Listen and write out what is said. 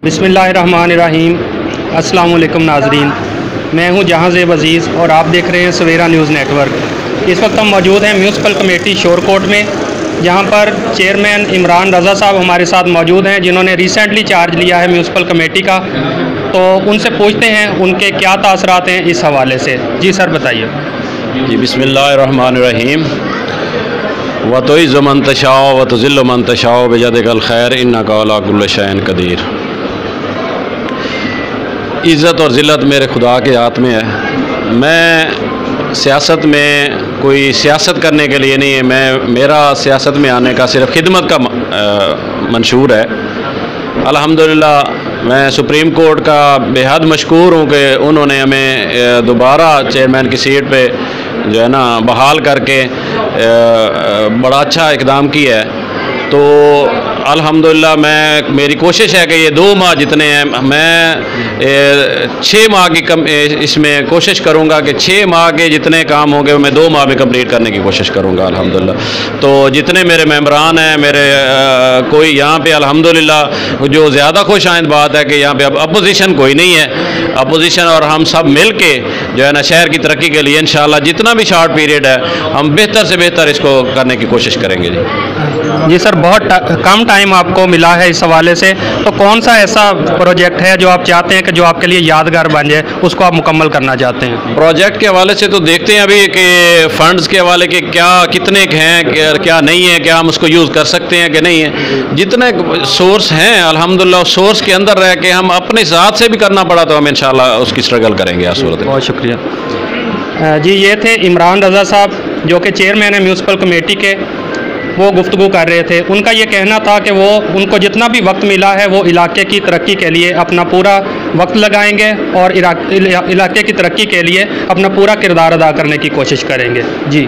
बिस्मिल्लाहिर्रहमानिर्रहीम। अस्सलाम वालेकुम नाज़रीन, मैं हूं जहांज़ेब अज़ीज़ और आप देख रहे हैं सवेरा न्यूज़ नेटवर्क। इस वक्त हम मौजूद हैं म्यूनसिपल कमेटी शोरकोट में, जहां पर चेयरमैन इमरान रज़ा साहब हमारे साथ मौजूद हैं, जिन्होंने रिसेंटली चार्ज लिया है म्यूनसिपल कमेटी का। तो उनसे पूछते हैं उनके क्या तासरात हैं इस हवाले से। जी सर, बताइए। जी बिस्मिल्लाहिर्रहमानिर्रहीम। व तुइज़्ज़ु मन तशाअ व तुज़िल्लु मन तशाअ बियदिकल खैर इन्नका अला कुल्लि शैइन क़दीर। इज़्ज़त और ज़िल्लत मेरे खुदा के हाथ में है। मैं सियासत में कोई सियासत करने के लिए नहीं है, मेरा सियासत में आने का सिर्फ खिदमत का मंशूर है। अल्हम्दुलिल्लाह मैं सुप्रीम कोर्ट का बेहद मशकूर हूँ कि उन्होंने हमें दोबारा चेयरमैन की सीट पे जो है ना बहाल करके बड़ा अच्छा इक़दाम किया है। तो अल्हम्दुलिल्लाह मेरी कोशिश है कि ये 2 माह जितने हैं, मैं 6 माह की इसमें कोशिश करूँगा कि 6 माह के जितने काम होंगे मैं 2 माह में कंप्लीट करने की कोशिश करूँगा अल्हम्दुलिल्लाह। तो जितने मेरे मेंबरान हैं, मेरे कोई यहाँ पे अल्हम्दुलिल्लाह जो ज़्यादा खुश आइंद बात है कि यहाँ पे अब अपोजिशन कोई नहीं है। अपोजिशन और हम सब मिल के जो है ना शहर की तरक्की के लिए इंशाअल्लाह जितना भी शॉर्ट पीरियड है हम बेहतर से बेहतर इसको करने की कोशिश करेंगे। जी सर, बहुत कम टाइम आपको मिला है इस हवाले से, तो कौन सा ऐसा प्रोजेक्ट है जो आप चाहते हैं कि जो आपके लिए यादगार बन जाए, उसको आप मुकम्मल करना चाहते हैं? प्रोजेक्ट के हवाले से तो देखते हैं अभी कि फ़ंड्स के हवाले के क्या कितने हैं, क्या नहीं है, क्या हम उसको यूज़ कर सकते हैं कि नहीं है। जितने सोर्स हैं अल्हम्दुलिल्लाह सोर्स के अंदर रह के हम अपने साथ से भी करना पड़ा तो हम इंशाल्लाह उसकी स्ट्रगल करेंगे। बहुत शुक्रिया जी। ये थे इमरान रज़ा साहब जो कि चेयरमैन है म्यूनसिपल कमेटी के। वो गुफ्तगू कर रहे थे। उनका ये कहना था कि वो उनको जितना भी वक्त मिला है वो इलाके की तरक्की के लिए अपना पूरा वक्त लगाएंगे और इलाके की तरक्की के लिए अपना पूरा किरदार अदा करने की कोशिश करेंगे। जी।